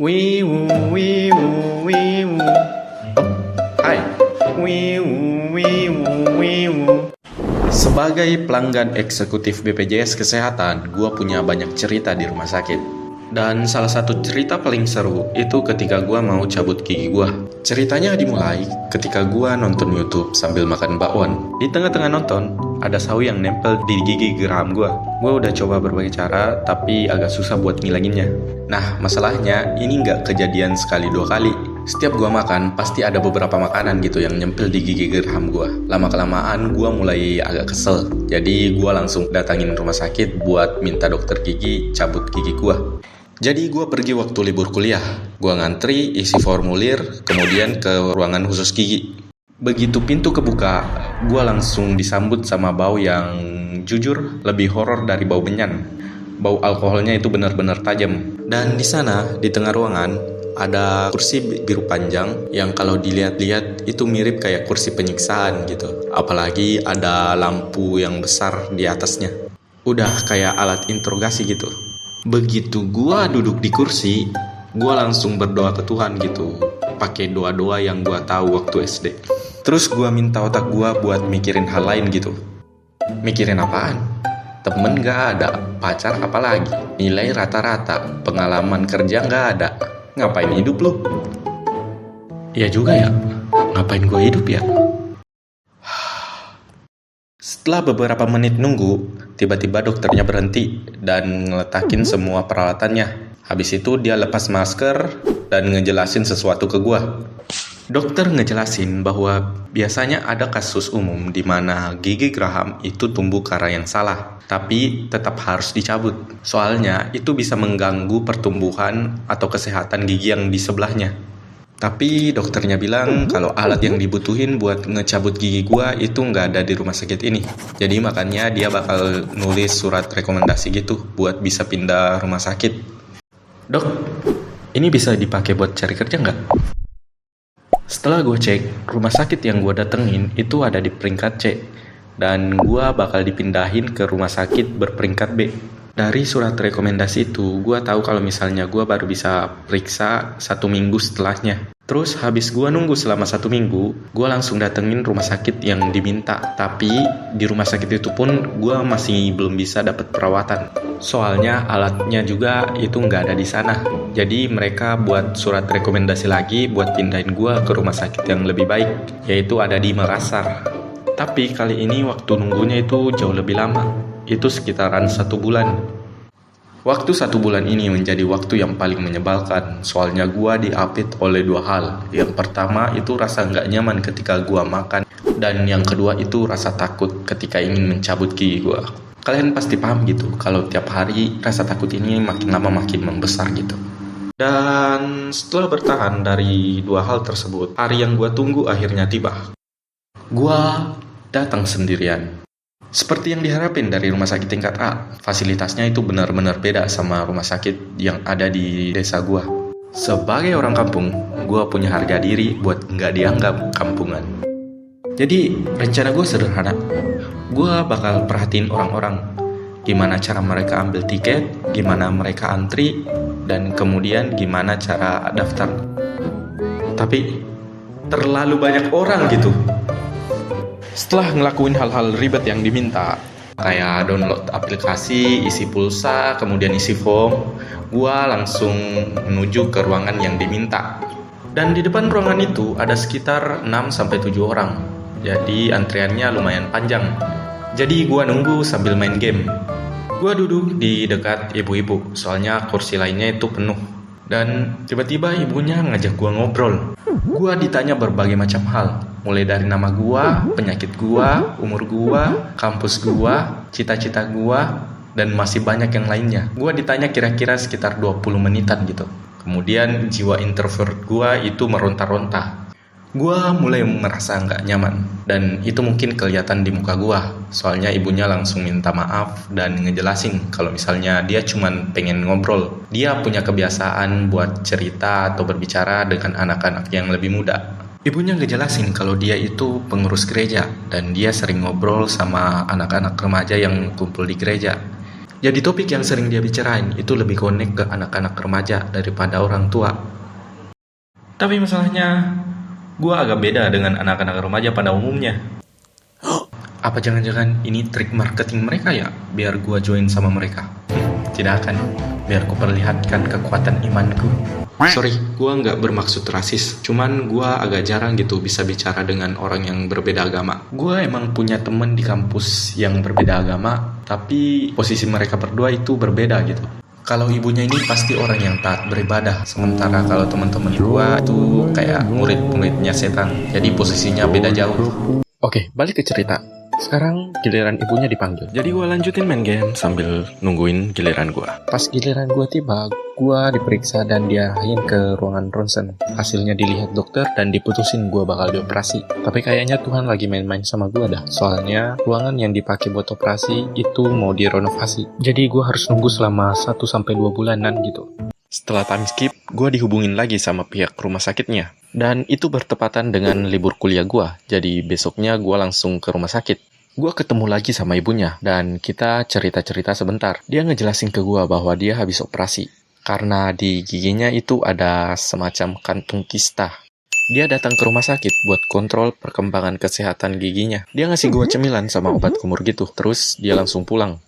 Wiwu, wiwu, wiwu. Oh, hai. Wiwu, wiwu, wiwu. Sebagai pelanggan eksekutif BPJS Kesehatan, gua punya banyak cerita di rumah sakit. Dan salah satu cerita paling seru itu ketika gua mau cabut gigi gua. Ceritanya dimulai ketika gua nonton YouTube sambil makan bakwan. Di tengah-tengah nonton, ada sawi yang nempel di gigi geraham gua. Gua udah coba berbagai cara, tapi agak susah buat ngilanginnya. Nah, masalahnya ini nggak kejadian sekali dua kali. Setiap gua makan, pasti ada beberapa makanan gitu yang nyempil di gigi geraham gua. Lama-kelamaan gua mulai agak kesel. Jadi gua langsung datangin rumah sakit buat minta dokter gigi cabut gigi gua. Jadi gue pergi waktu libur kuliah. Gue ngantri, isi formulir, kemudian ke ruangan khusus gigi. Begitu pintu kebuka, gue langsung disambut sama bau yang jujur lebih horor dari bau menyan. Bau alkoholnya itu benar-benar tajam. Dan di sana, di tengah ruangan, ada kursi biru panjang yang kalau dilihat-lihat itu mirip kayak kursi penyiksaan gitu. Apalagi ada lampu yang besar di atasnya. Udah kayak alat interogasi gitu. Begitu gua duduk di kursi, gua langsung berdoa ke Tuhan gitu, pakai doa-doa yang gua tahu waktu SD. Terus gua minta otak gua buat mikirin hal lain gitu. Mikirin apaan? Temen gak ada, pacar apalagi, nilai rata-rata, pengalaman kerja gak ada. Ngapain hidup lu? Iya juga ya, ngapain gua hidup ya? Setelah beberapa menit nunggu, tiba-tiba dokternya berhenti dan ngeletakin semua peralatannya. Habis itu dia lepas masker dan ngejelasin sesuatu ke gua. Dokter ngejelasin bahwa biasanya ada kasus umum di mana gigi geraham itu tumbuh ke arah yang salah, tapi tetap harus dicabut. Soalnya itu bisa mengganggu pertumbuhan atau kesehatan gigi yang di sebelahnya. Tapi dokternya bilang kalau alat yang dibutuhin buat ngecabut gigi gua itu nggak ada di rumah sakit ini. Jadi makanya dia bakal nulis surat rekomendasi gitu buat bisa pindah rumah sakit. Dok, ini bisa dipakai buat cari kerja nggak? Setelah gue cek, rumah sakit yang gue datengin itu ada di peringkat C. Dan gue bakal dipindahin ke rumah sakit berperingkat B. Dari surat rekomendasi itu, gue tahu kalau misalnya gue baru bisa periksa 1 minggu setelahnya. Terus habis gue nunggu selama 1 minggu, gue langsung datengin rumah sakit yang diminta. Tapi di rumah sakit itu pun gue masih belum bisa dapat perawatan. Soalnya alatnya juga itu nggak ada di sana. Jadi mereka buat surat rekomendasi lagi buat pindahin gue ke rumah sakit yang lebih baik, yaitu ada di Makassar. Tapi kali ini waktu nunggunya itu jauh lebih lama. Itu sekitaran 1 bulan. Waktu 1 bulan ini menjadi waktu yang paling menyebalkan. Soalnya gua diapit oleh 2 hal. Yang pertama itu rasa nggak nyaman ketika gua makan. Dan yang kedua itu rasa takut ketika ingin mencabut gigi gua. Kalian pasti paham gitu, kalau tiap hari rasa takut ini makin lama makin membesar gitu. Dan setelah bertahan dari 2 hal tersebut, hari yang gua tunggu akhirnya tiba. Gua datang sendirian. Seperti yang diharapin dari rumah sakit tingkat A, fasilitasnya itu benar-benar beda sama rumah sakit yang ada di desa gua. Sebagai orang kampung, gua punya harga diri buat nggak dianggap kampungan. Jadi, rencana gua sederhana. Gua bakal perhatiin orang-orang. Gimana cara mereka ambil tiket, gimana mereka antri, dan kemudian gimana cara daftar. Tapi, terlalu banyak orang gitu. Setelah ngelakuin hal-hal ribet yang diminta, kayak download aplikasi, isi pulsa, kemudian isi form, gua langsung menuju ke ruangan yang diminta. Dan di depan ruangan itu ada sekitar 6-7 orang. Jadi antriannya lumayan panjang. Jadi gua nunggu sambil main game. Gua duduk di dekat ibu-ibu, soalnya kursi lainnya itu penuh. Dan tiba-tiba ibunya ngajak gua ngobrol. Gua ditanya berbagai macam hal, mulai dari nama gua, penyakit gua, umur gua, kampus gua, cita-cita gua, dan masih banyak yang lainnya. Gua ditanya kira-kira sekitar 20 menitan gitu. Kemudian jiwa introvert gua itu meronta-ronta. Gua mulai merasa nggak nyaman, dan itu mungkin kelihatan di muka gua. Soalnya ibunya langsung minta maaf dan ngejelasin kalau misalnya dia cuman pengen ngobrol. Dia punya kebiasaan buat cerita atau berbicara dengan anak-anak yang lebih muda. Ibunya ngejelasin kalau dia itu pengurus gereja, dan dia sering ngobrol sama anak-anak remaja yang kumpul di gereja. Jadi topik yang sering dia bicarain itu lebih connect ke anak-anak remaja daripada orang tua. Tapi masalahnya, gue agak beda dengan anak-anak remaja pada umumnya. Apa jangan-jangan ini trik marketing mereka ya, biar gue join sama mereka? Tidak akan, biar ku perlihatkan kekuatan imanku. Sorry, gue nggak bermaksud rasis, cuman gue agak jarang gitu bisa bicara dengan orang yang berbeda agama. Gue emang punya temen di kampus yang berbeda agama, tapi posisi mereka berdua itu berbeda gitu. Kalau ibunya ini pasti orang yang taat beribadah, sementara kalau teman-teman gue itu kayak murid-muridnya setan, jadi posisinya beda jauh. Oke, balik ke cerita. Sekarang giliran ibunya dipanggil. Jadi gue lanjutin main game sambil nungguin giliran gue. Pas giliran gue tiba, gue diperiksa dan diarahin ke ruangan ronsen. Hasilnya dilihat dokter dan diputusin gue bakal dioperasi. Tapi kayaknya Tuhan lagi main-main sama gue dah. Soalnya ruangan yang dipakai buat operasi itu mau direnovasi. Jadi gue harus nunggu selama 1-2 bulanan gitu. Setelah time skip, gue dihubungin lagi sama pihak rumah sakitnya. Dan itu bertepatan dengan libur kuliah gue. Jadi besoknya gue langsung ke rumah sakit. Gue ketemu lagi sama ibunya, dan kita cerita-cerita sebentar. Dia ngejelasin ke gue bahwa dia habis operasi. Karena di giginya itu ada semacam kantung kista. Dia datang ke rumah sakit buat kontrol perkembangan kesehatan giginya. Dia ngasih gue cemilan sama obat kumur gitu. Terus dia langsung pulang.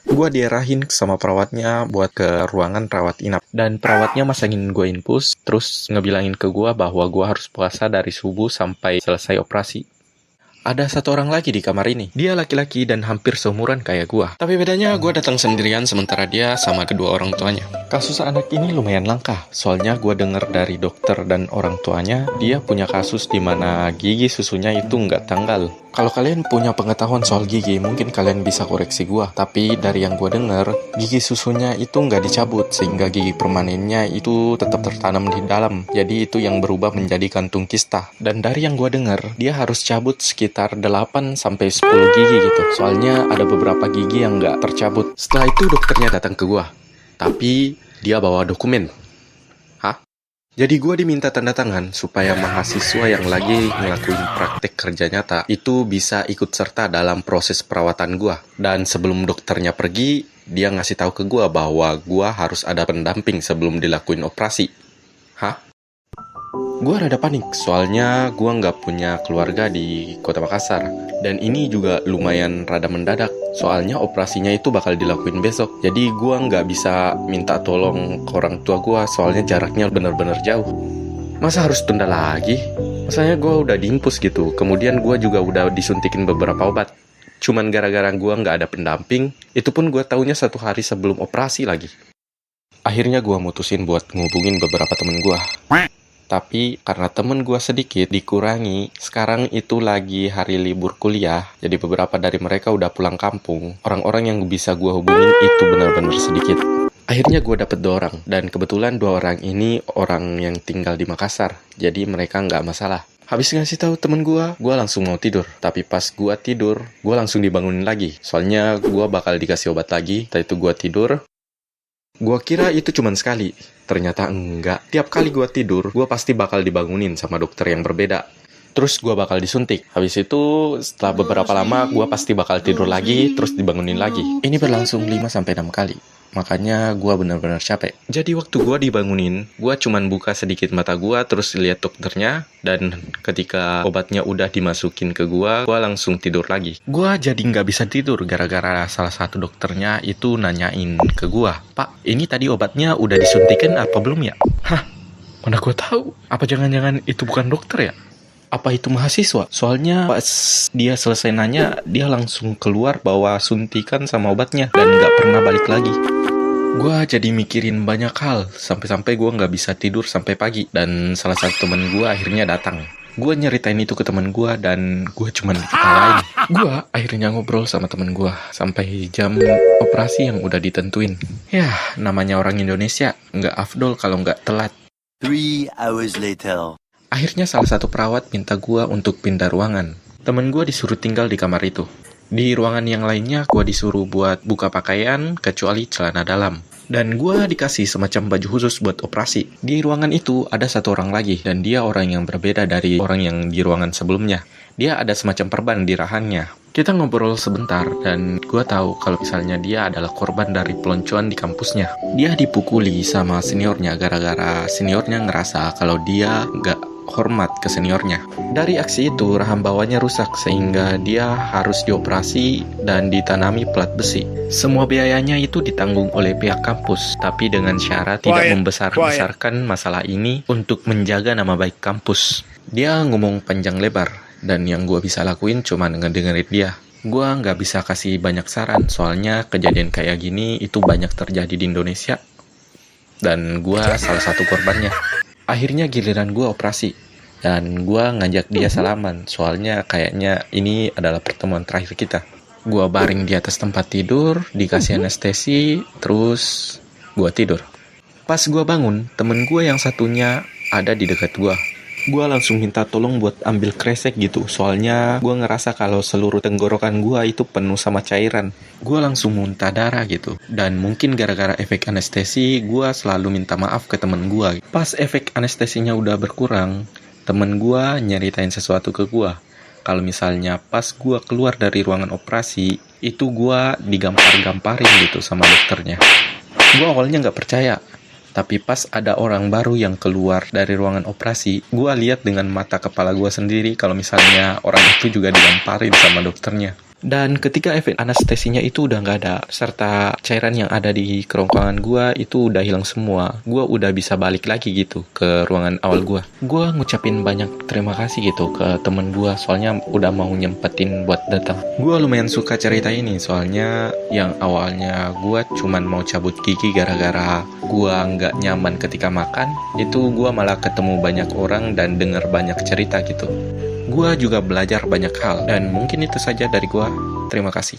Gue diarahin sama perawatnya buat ke ruangan rawat inap. Dan perawatnya masangin gue infus, terus ngebilangin ke gue bahwa gue harus puasa dari subuh sampai selesai operasi. Ada satu orang lagi di kamar ini. Dia laki-laki dan hampir seumuran kayak gue. Tapi bedanya gue datang sendirian sementara dia sama kedua orang tuanya. Kasus anak ini lumayan langka. Soalnya gue denger dari dokter dan orang tuanya, dia punya kasus di mana gigi susunya itu nggak tanggal. Kalau kalian punya pengetahuan soal gigi, mungkin kalian bisa koreksi gue. Tapi dari yang gue denger, gigi susunya itu nggak dicabut, sehingga gigi permanennya itu tetap tertanam di dalam. Jadi itu yang berubah menjadi kantung kista. Dan dari yang gue denger, dia harus cabut sekitar 8-10 gigi gitu. Soalnya ada beberapa gigi yang nggak tercabut. Setelah itu dokternya datang ke gue. Tapi dia bawa dokumen. Jadi gue diminta tanda tangan supaya mahasiswa yang lagi ngelakuin praktek kerja nyata itu bisa ikut serta dalam proses perawatan gue. Dan sebelum dokternya pergi, dia ngasih tahu ke gue bahwa gue harus ada pendamping sebelum dilakuin operasi. Gue rada panik, soalnya gue nggak punya keluarga di kota Makassar. Dan ini juga lumayan rada mendadak, soalnya operasinya itu bakal dilakuin besok. Jadi gue nggak bisa minta tolong ke orang tua gue, soalnya jaraknya bener-bener jauh. Masa harus tunda lagi? Masanya gue udah diimpus gitu, kemudian gue juga udah disuntikin beberapa obat. Cuman gara-gara gue nggak ada pendamping, itu pun gue taunya 1 hari sebelum operasi lagi. Akhirnya gue mutusin buat ngubungin beberapa temen gue. Tapi karena temen gue sedikit dikurangi, sekarang itu lagi hari libur kuliah, jadi beberapa dari mereka udah pulang kampung. Orang-orang yang bisa gue hubungin itu benar-benar sedikit. Akhirnya gue dapet 2 orang, dan kebetulan 2 orang ini orang yang tinggal di Makassar, jadi mereka nggak masalah. Habis ngasih tahu temen gue langsung mau tidur. Tapi pas gue tidur, gue langsung dibangunin lagi. Soalnya gue bakal dikasih obat lagi, setelah itu gue tidur. Gue kira itu cuman sekali, ternyata enggak. Tiap kali gue tidur, gue pasti bakal dibangunin sama dokter yang berbeda. Terus gue bakal disuntik. Habis itu, setelah beberapa lama, gue pasti bakal tidur lagi, terus dibangunin lagi. Ini berlangsung 5-6 kali. Makanya gue benar-benar capek. Jadi waktu gue dibangunin, gue cuman buka sedikit mata gue, terus lihat dokternya. Dan ketika obatnya udah dimasukin ke gue langsung tidur lagi. Gue jadi nggak bisa tidur gara-gara salah satu dokternya itu nanyain ke gue, "Pak, ini tadi obatnya udah disuntikin apa belum ya?" Mana gue tahu? Apa jangan-jangan itu bukan dokter ya? Apa itu mahasiswa? Soalnya pas dia selesai nanya, dia langsung keluar bawa suntikan sama obatnya dan nggak pernah balik lagi. Gue jadi mikirin banyak hal, sampai-sampai gue nggak bisa tidur sampai pagi. Dan salah satu temen gue akhirnya datang. Gue nyeritain itu ke temen gue dan gue cuman diketawain. Gue akhirnya ngobrol sama temen gue sampai jam operasi yang udah ditentuin. Ya, namanya orang Indonesia, nggak afdol kalau nggak telat. 3 hours later. Akhirnya salah satu perawat minta gue untuk pindah ruangan. Temen gue disuruh tinggal di kamar itu. Di ruangan yang lainnya gue disuruh buat buka pakaian kecuali celana dalam. Dan gue dikasih semacam baju khusus buat operasi. Di ruangan itu ada 1 orang lagi dan dia orang yang berbeda dari orang yang di ruangan sebelumnya. Dia ada semacam perban di rahangnya. Kita ngobrol sebentar dan gue tahu kalau misalnya dia adalah korban dari peloncoan di kampusnya. Dia dipukuli sama seniornya gara-gara seniornya ngerasa kalau dia gak hormat ke seniornya. Dari aksi itu rahang bawahnya rusak sehingga dia harus dioperasi dan ditanami pelat besi. Semua biayanya itu ditanggung oleh pihak kampus, tapi dengan syarat tidak membesar-besarkan masalah ini untuk menjaga nama baik kampus. Dia ngomong panjang lebar, dan yang gue bisa lakuin cuma ngedengerin dia. Gue nggak bisa kasih banyak saran, soalnya kejadian kayak gini itu banyak terjadi di Indonesia. Dan gue salah satu korbannya. Akhirnya giliran gue operasi. Dan gue ngajak dia salaman, soalnya kayaknya ini adalah pertemuan terakhir kita. Gue baring di atas tempat tidur, dikasih anestesi, terus gue tidur. Pas gue bangun, temen gue yang satunya ada di dekat gue. Gue langsung minta tolong buat ambil kresek gitu, soalnya gue ngerasa kalau seluruh tenggorokan gue itu penuh sama cairan. Gue langsung muntah darah gitu, dan mungkin gara-gara efek anestesi, gue selalu minta maaf ke temen gue. Pas efek anestesinya udah berkurang, temen gue nyeritain sesuatu ke gue. Kalau misalnya pas gue keluar dari ruangan operasi, itu gue digampar-gamparin gitu sama dokternya. Gue awalnya nggak percaya. Tapi pas ada orang baru yang keluar dari ruangan operasi, gue lihat dengan mata kepala gue sendiri kalau misalnya orang itu juga digamparin sama dokternya. Dan ketika efek anestesinya itu udah nggak ada, serta cairan yang ada di kerongkongan gue itu udah hilang semua, gue udah bisa balik lagi gitu ke ruangan awal gue. Gue ngucapin banyak terima kasih gitu ke temen gue, soalnya udah mau nyempetin buat datang. Gue lumayan suka cerita ini, soalnya yang awalnya gue cuman mau cabut gigi gara-gara gue nggak nyaman ketika makan, itu gue malah ketemu banyak orang dan denger banyak cerita gitu. Gue juga belajar banyak hal, dan mungkin itu saja dari gue. Terima kasih.